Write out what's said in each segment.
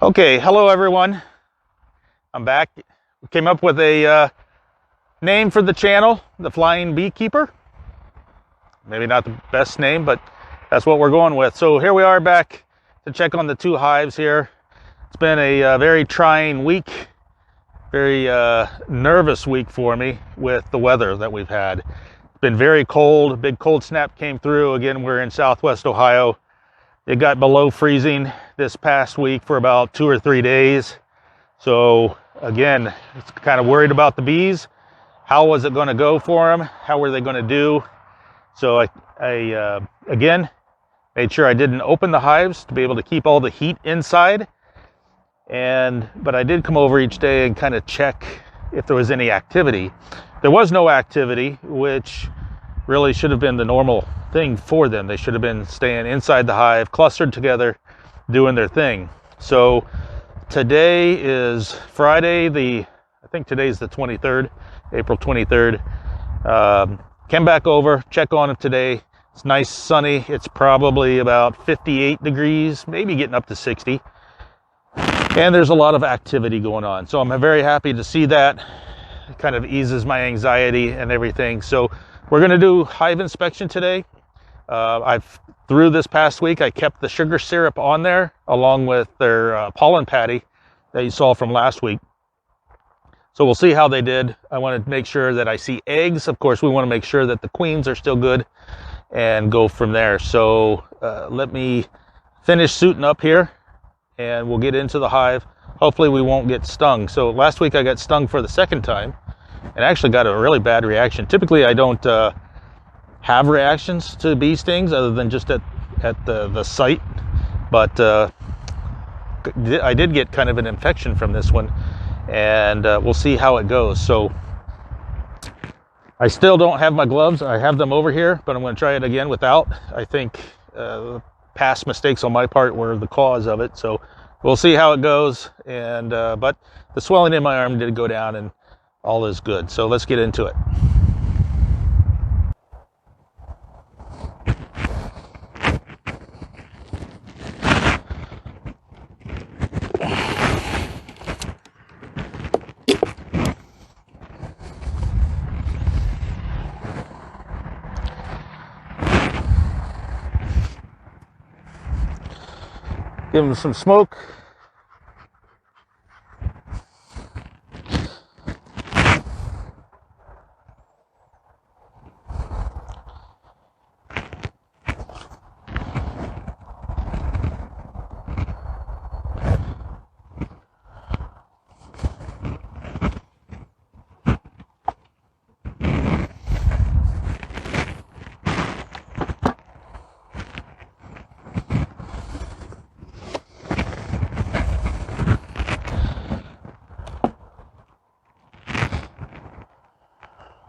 Okay, hello everyone. I'm back. Came up with a name for the channel, the Flying Beekeeper. Maybe not the best name, but that's what we're going with. So here we are back to check on the two hives here. It's been a very trying week, very nervous week for me with the weather that we've had. It's been very cold. A big cold snap came through. Again, we're in Southwest Ohio. It got below freezing this past week for about 2 or 3 days. So again, it's kind of worried about the bees. How was it going to go for them? How were they going to do? So I again made sure I didn't open the hives to be able to keep all the heat inside. But I did come over each day and kind of check if there was any activity. There was no activity, which really should have been the normal thing for them. They should have been staying inside the hive, clustered together, doing their thing. So today is Friday, I think today's the 23rd, April 23rd. Came back over, check on them today. It's nice, sunny. It's probably about 58 degrees, maybe getting up to 60. And there's a lot of activity going on. So I'm very happy to see that. It kind of eases my anxiety and everything. So we're going to do hive inspection today. Through this past week, I kept the sugar syrup on there along with their pollen patty that you saw from last week. So we'll see how they did. I want to make sure that I see eggs. Of course, we want to make sure that the queens are still good and go from there. So let me finish suiting up here and we'll get into the hive. Hopefully we won't get stung. So last week I got stung for the second time and actually got a really bad reaction. Typically I don't have reactions to bee stings other than just at the site, but I did get kind of an infection from this one, and we'll see how it goes. So I still don't have my gloves. I have them over here, but I'm going to try it again without. I think past mistakes on my part were the cause of it, so we'll see how it goes. And but the swelling in my arm did go down and all is good. So let's get into it. Give them some smoke.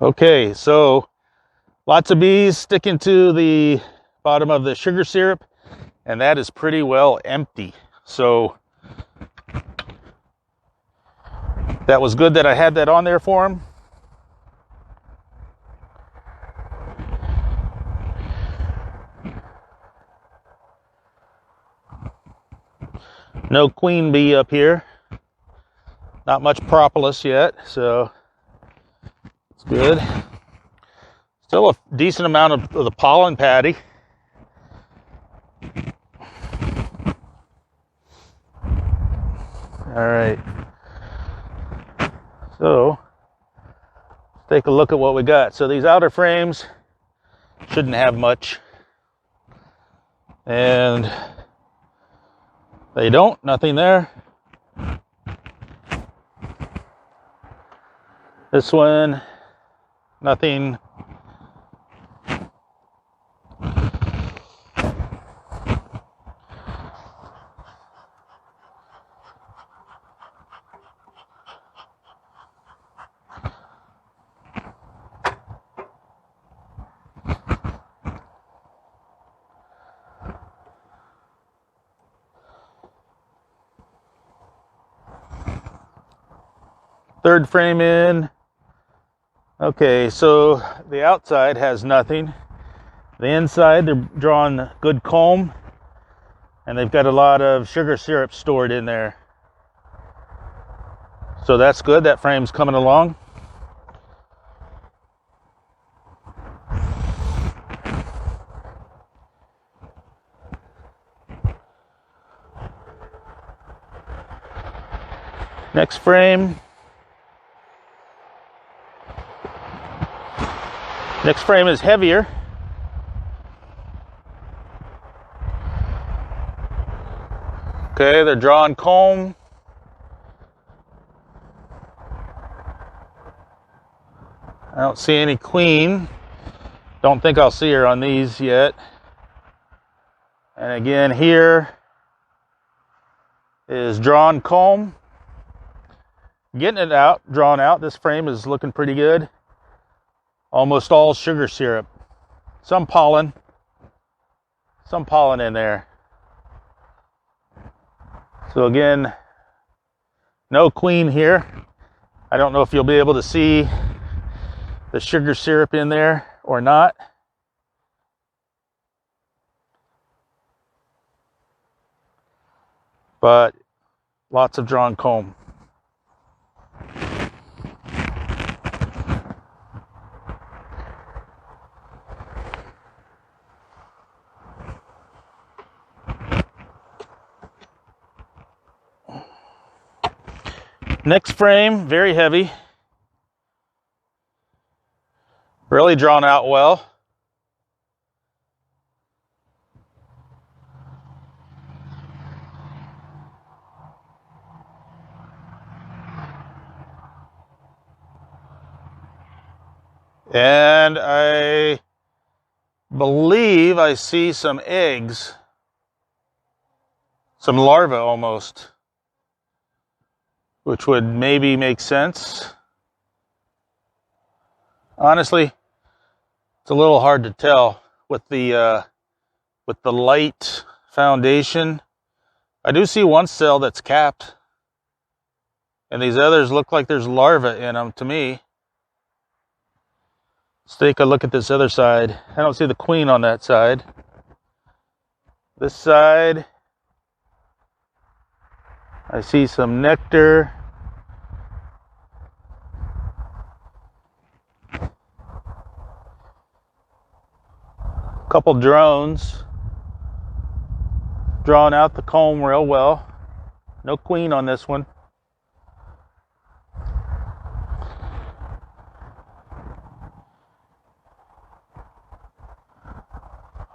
Okay, so lots of bees sticking to the bottom of the sugar syrup, and that is pretty well empty. So that was good that I had that on there for them. No queen bee up here. Not much propolis yet, so it's good. Still a decent amount of the pollen patty. All right. So let's take a look at what we got. So these outer frames shouldn't have much. And they don't, nothing there. This one, nothing. Third frame in. Okay, so the outside has nothing. The inside, they're drawing good comb, and they've got a lot of sugar syrup stored in there. So that's good. That frame's coming along. Next frame. Next frame is heavier. Okay, they're drawing comb. I don't see any queen. Don't think I'll see her on these yet. And again, here is drawn comb. Getting it out, drawn out. This frame is looking pretty good. Almost all sugar syrup. Some pollen in there. So again, no queen here. I don't know if you'll be able to see the sugar syrup in there or not. But lots of drawn comb. Next frame, very heavy. Really drawn out well. And I believe I see some eggs. Some larvae almost. Which would maybe make sense. Honestly, it's a little hard to tell with the light foundation. I do see one cell that's capped, and these others look like there's larvae in them to me. Let's take a look at this other side. I don't see the queen on that side. This side, I see some nectar. A couple drones. Drawing out the comb real well. No queen on this one.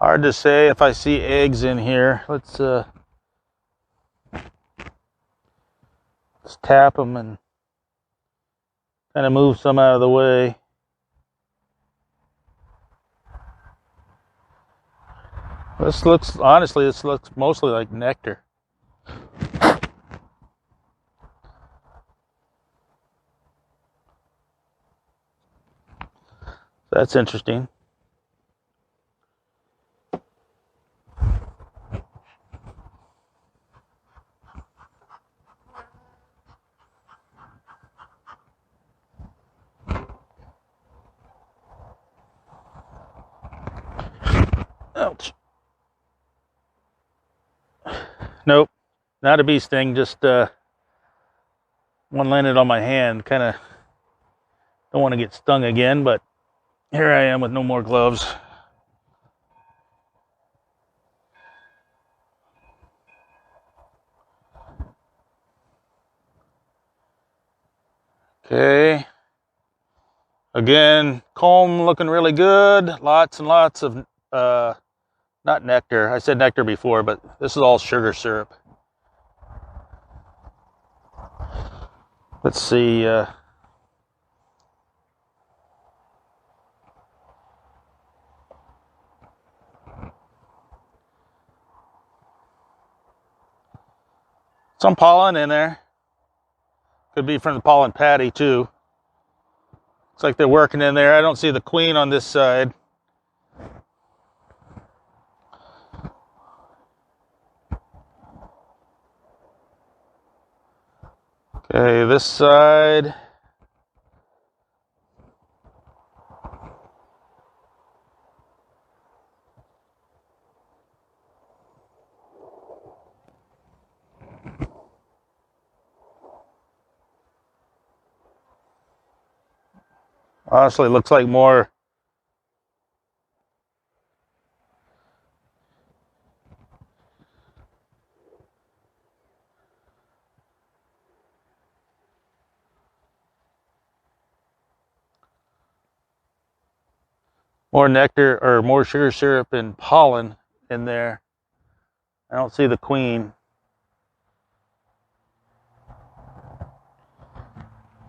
Hard to say if I see eggs in here. Let's tap them and kind of move some out of the way. Honestly, this looks mostly like nectar. That's interesting. Ouch. Nope, not a bee sting, just one landed on my hand. Kind of don't want to get stung again, but here I am with no more gloves. Okay. Again, comb looking really good. Lots and lots of, not nectar. I said nectar before, but this is all sugar syrup. Let's see. Some pollen in there. Could be from the pollen patty too. Looks like they're working in there. I don't see the queen on this side. Okay, this side. Honestly, looks like more nectar or more sugar syrup and pollen in there. I don't see the queen.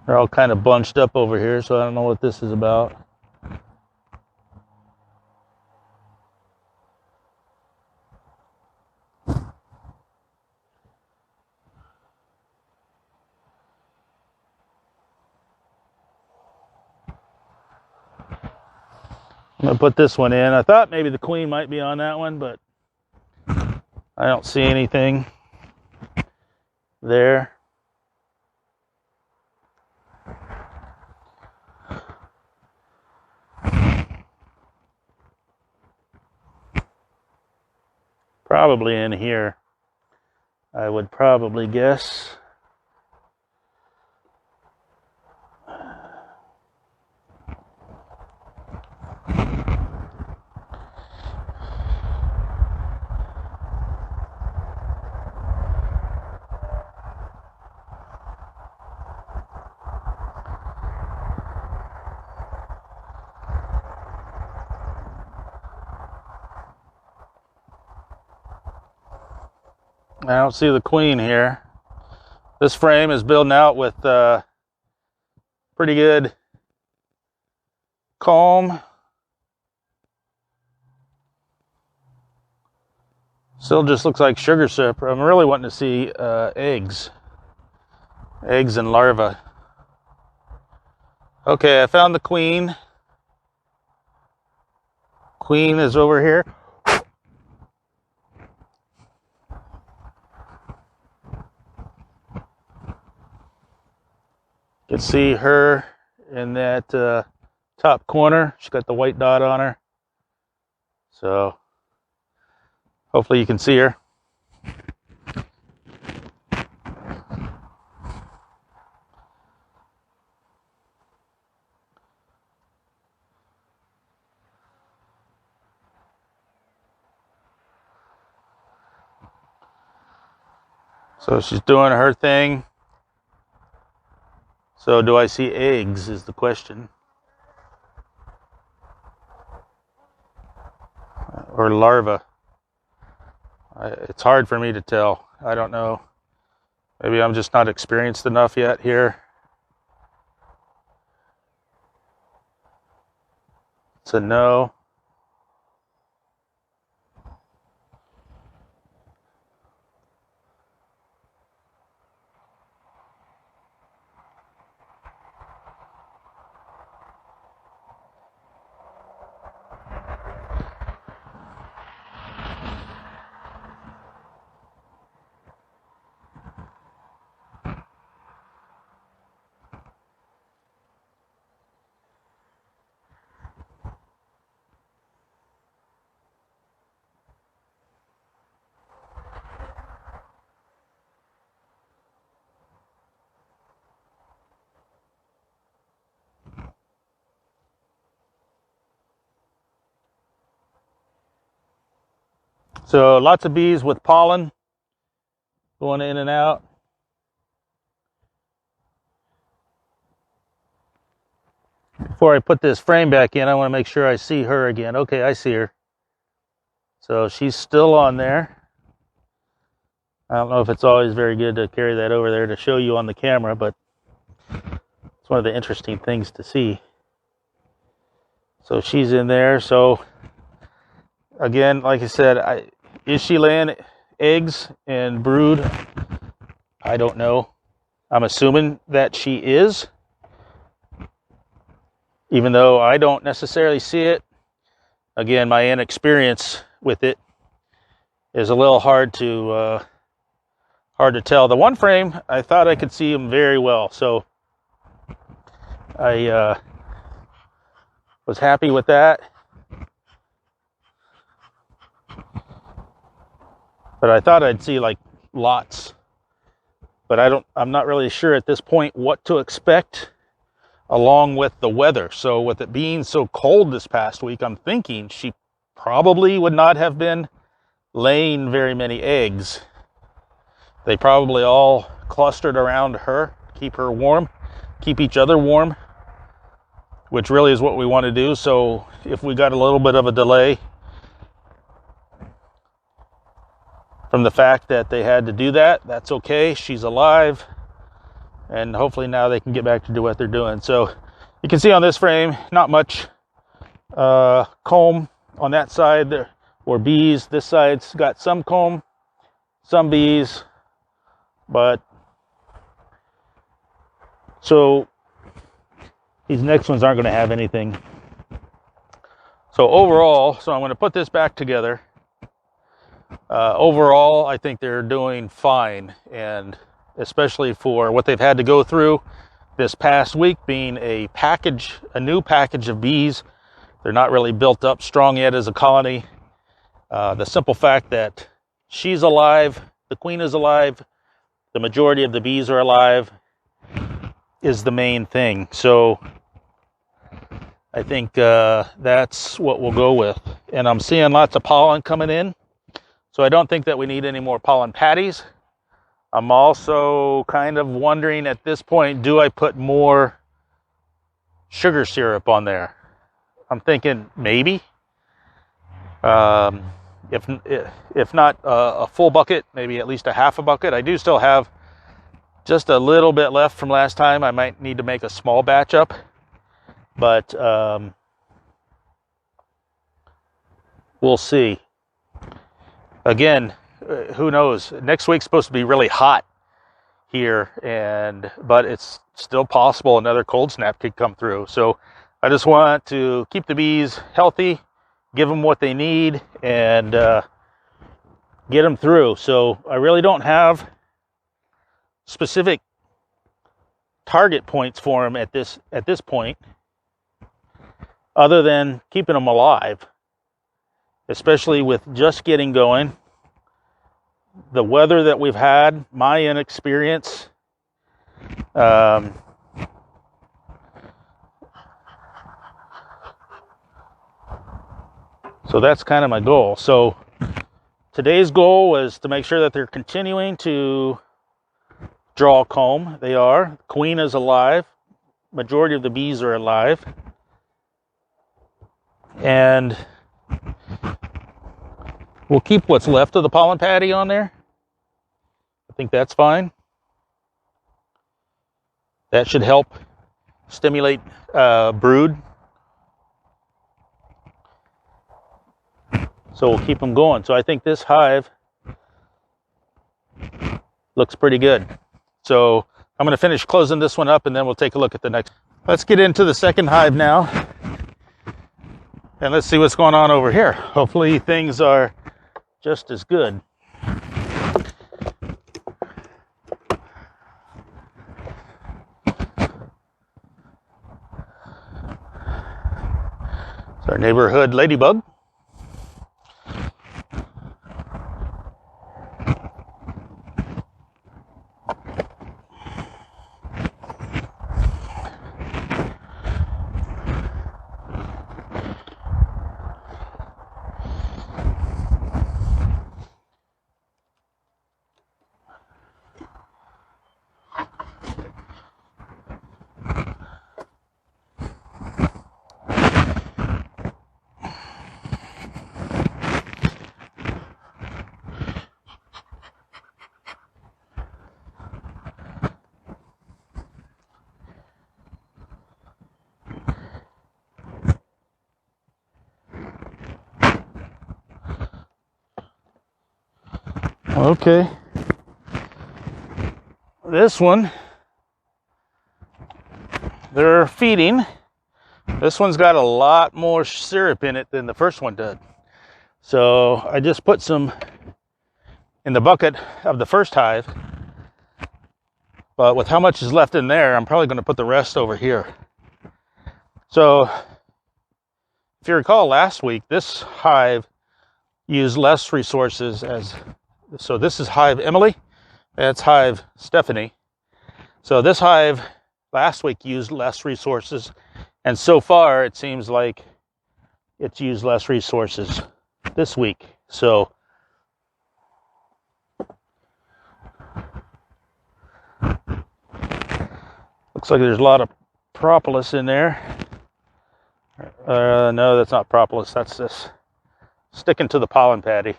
They're all kind of bunched up over here, so I don't know what this is about. I'm going to put this one in. I thought maybe the queen might be on that one, but I don't see anything there. Probably in here, I would probably guess. I don't see the queen here. This frame is building out with pretty good comb. Still just looks like sugar syrup. I'm really wanting to see eggs and larvae. Okay, I found the queen. Queen is over here. You can see her in that top corner. She's got the white dot on her. So hopefully you can see her. So she's doing her thing. So do I see eggs is the question. Or larvae. It's hard for me to tell. I don't know. Maybe I'm just not experienced enough yet here. It's a no. So lots of bees with pollen going in and out. Before I put this frame back in, I want to make sure I see her again. Okay, I see her. So she's still on there. I don't know if it's always very good to carry that over there to show you on the camera, but it's one of the interesting things to see. So she's in there. So again, like I said, is she laying eggs and brood? I don't know. I'm assuming that she is, even though I don't necessarily see it. Again, my inexperience with it is a little hard to tell. The one frame, I thought I could see him very well, so I was happy with that. But I thought I'd see like lots. But I'm not really sure at this point what to expect along with the weather. So with it being so cold this past week, I'm thinking she probably would not have been laying very many eggs. They probably all clustered around her, keep her warm, keep each other warm, which really is what we want to do. So if we got a little bit of a delay from the fact that they had to do that, that's okay. She's alive, and hopefully now they can get back to do what they're doing. So you can see on this frame, not much comb on that side there, or bees. This side's got some comb, some bees, but so these next ones aren't going to have anything. So overall, so I'm going to put this back together. Overall, I think they're doing fine, and especially for what they've had to go through this past week, being a new package of bees. They're not really built up strong yet as a colony. The simple fact that she's alive, the queen is alive, the majority of the bees are alive is the main thing. So I think that's what we'll go with. And I'm seeing lots of pollen coming in. So I don't think that we need any more pollen patties. I'm also kind of wondering at this point, do I put more sugar syrup on there? I'm thinking maybe. If not a full bucket, maybe at least a half a bucket. I do still have just a little bit left from last time. I might need to make a small batch up. But we'll see. Again, who knows? Next week's supposed to be really hot here, but it's still possible another cold snap could come through. So I just want to keep the bees healthy, give them what they need, and get them through. So I really don't have specific target points for them at this point, other than keeping them alive, especially with just getting going. The weather that we've had, my inexperience, so that's kind of my goal. So today's goal was to make sure that they're continuing to draw comb. They are. Queen is alive. Majority of the bees are alive. And we'll keep what's left of the pollen patty on there. I think that's fine. That should help stimulate brood. So we'll keep them going. So I think this hive looks pretty good. So I'm going to finish closing this one up, and then we'll take a look at the next. Let's get into the second hive now. And let's see what's going on over here. Hopefully things are just as good. It's our neighborhood ladybug. Okay, this one, they're feeding. This one's got a lot more syrup in it than the first one did. So I just put some in the bucket of the first hive. But with how much is left in there, I'm probably going to put the rest over here. So if you recall last week, this hive used less resources so this is hive Emily, that's hive Stephanie. So this hive last week used less resources, and so far it seems like it's used less resources this week. So looks like there's a lot of propolis in there. No, that's not propolis. That's just sticking to the pollen patty.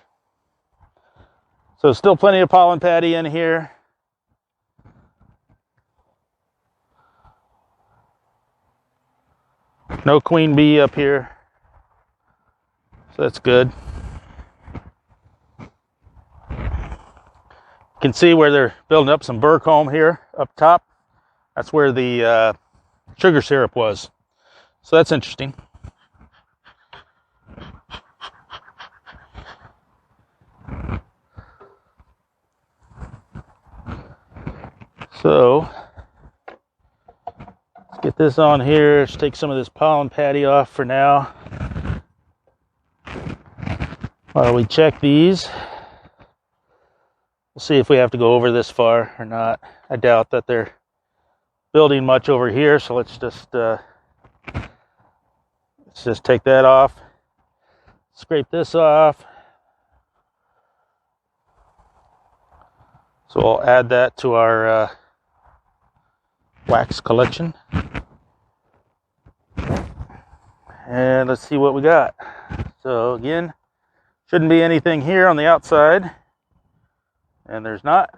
So still plenty of pollen patty in here. No queen bee up here. So that's good. You can see where they're building up some burr comb here up top. That's where the sugar syrup was. So that's interesting. So let's get this on here. Let's take some of this pollen patty off for now. While we check these, we'll see if we have to go over this far or not. I doubt that they're building much over here, so let's just take that off. Scrape this off. So I'll add that to our wax collection. And let's see what we got. So again, shouldn't be anything here on the outside. And there's not.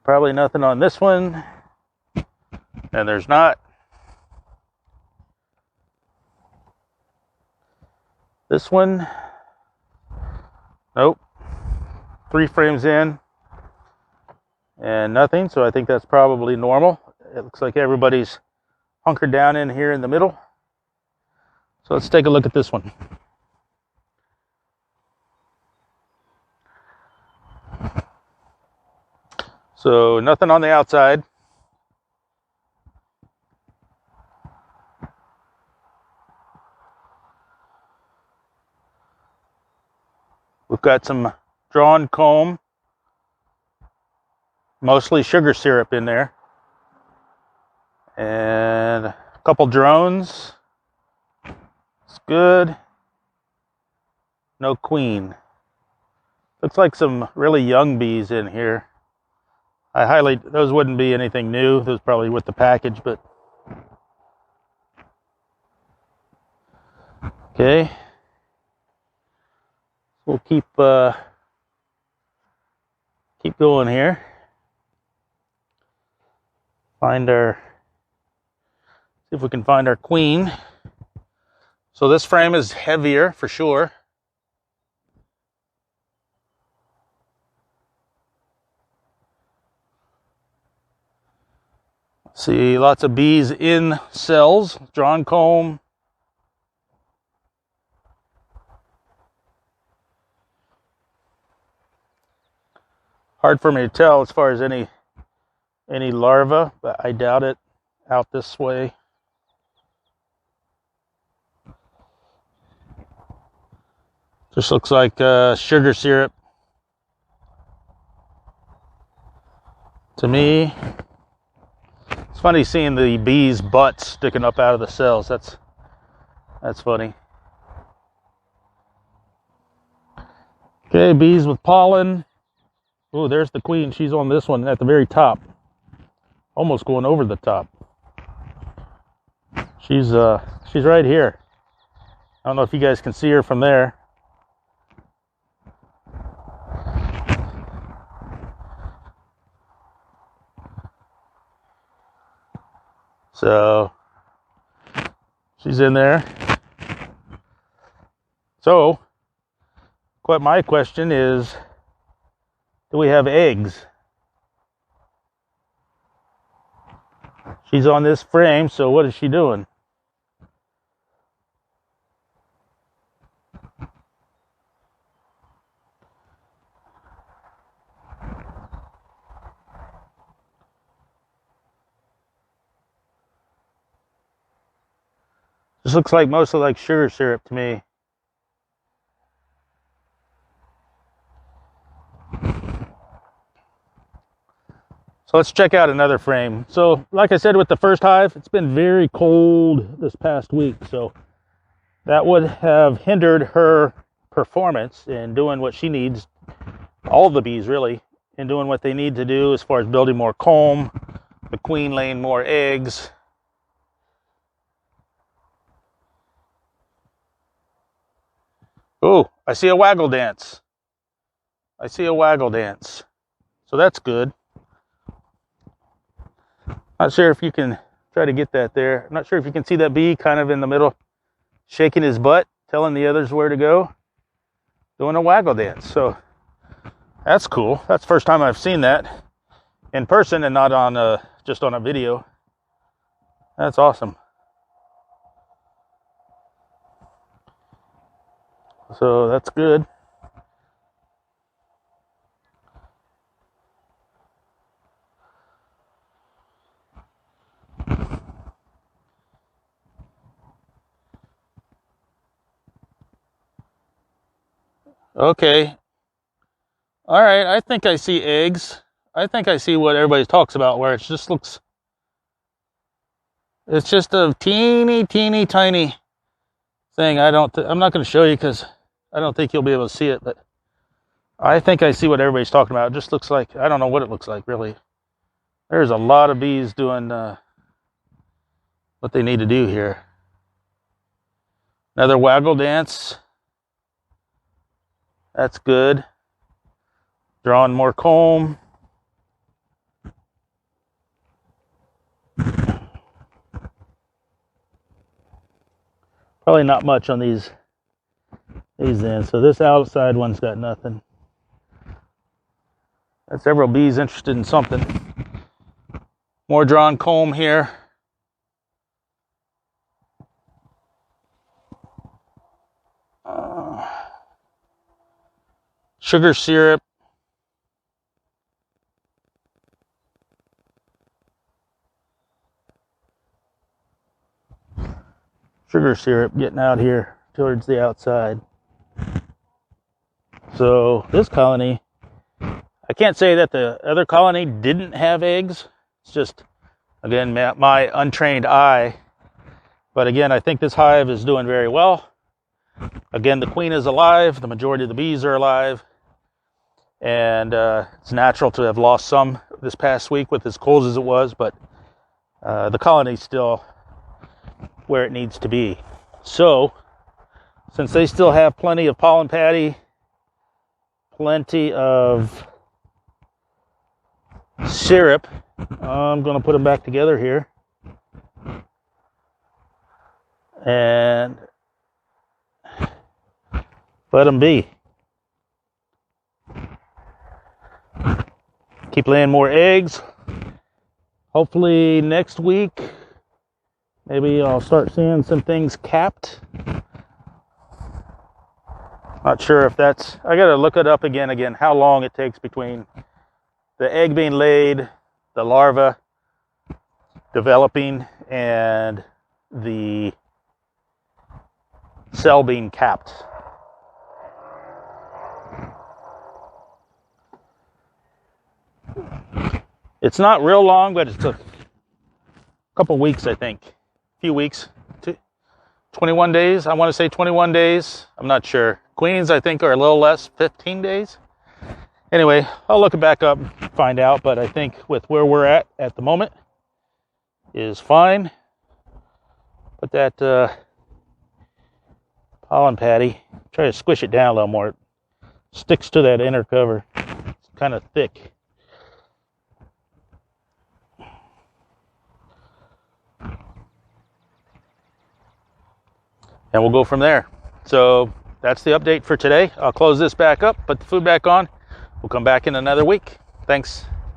Probably nothing on this one. And there's not. This one. Nope. 3 frames in. And nothing. So I think that's probably normal. It looks like everybody's hunkered down in here in the middle. So let's take a look at this one. So nothing on the outside. We've got some drawn comb, mostly sugar syrup in there, and a couple drones. It's good. No queen. Looks like some really young bees in here. Those wouldn't be anything new. Those probably with the package, but okay. We'll keep going here. See if we can find our queen. So this frame is heavier for sure. See lots of bees in cells, drawn comb. Hard for me to tell as far as any larva, but I doubt it out this way. Just looks like sugar syrup to me. It's funny seeing the bees' butts sticking up out of the cells. That's funny. Okay, bees with pollen. Oh, there's the queen. She's on this one at the very top. Almost going over the top. She's right here. I don't know if you guys can see her from there. So she's in there. So my question is, do we have eggs? She's on this frame, so what is she doing? This looks like mostly like sugar syrup to me. So let's check out another frame. So like I said with the first hive, it's been very cold this past week. So that would have hindered her performance in doing what she needs, all the bees really, in doing what they need to do as far as building more comb, the queen laying more eggs. Oh, I see a waggle dance. I see a waggle dance. So that's good. Not sure if you can try to get that there. I'm not sure if you can see that bee kind of in the middle, shaking his butt, telling the others where to go, doing a waggle dance. So that's cool. That's the first time I've seen that in person and not on just on a video. That's awesome. So that's good. Okay. All right. I think I see eggs. I think I see what everybody talks about, where it just looks, it's just a teeny tiny thing. I'm not going to show you because I don't think you'll be able to see it, but I think I see what everybody's talking about. It just looks like, I don't know what it looks like really. There's a lot of bees doing what they need to do here. Another waggle dance. That's good. Drawing more comb. Probably not much on these ends. So this outside one's got nothing. Got several bees interested in something. More drawn comb here. Sugar syrup. Sugar syrup getting out here towards the outside. So this colony, I can't say that the other colony didn't have eggs. It's just, again, my untrained eye. But again, I think this hive is doing very well. Again, the queen is alive. The majority of the bees are alive. And it's natural to have lost some this past week with as cold as it was. But the colony's still where it needs to be. So, since they still have plenty of pollen patty, plenty of syrup, I'm going to put them back together here. And let them be. Keep laying more eggs. Hopefully next week, maybe I'll start seeing some things capped. Not sure if that's, I gotta look it up again, how long it takes between the egg being laid, the larva developing, and the cell being capped. It's not real long, but it took a couple weeks, I think. A few weeks. 21 days. I want to say 21 days. I'm not sure. Queens, I think, are a little less, 15 days. Anyway, I'll look it back up and find out, but I think with where we're at the moment is fine. Put that pollen patty, try to squish it down a little more. It sticks to that inner cover. It's kind of thick. And we'll go from there. So that's the update for today. I'll close this back up, put the food back on. We'll come back in another week. Thanks.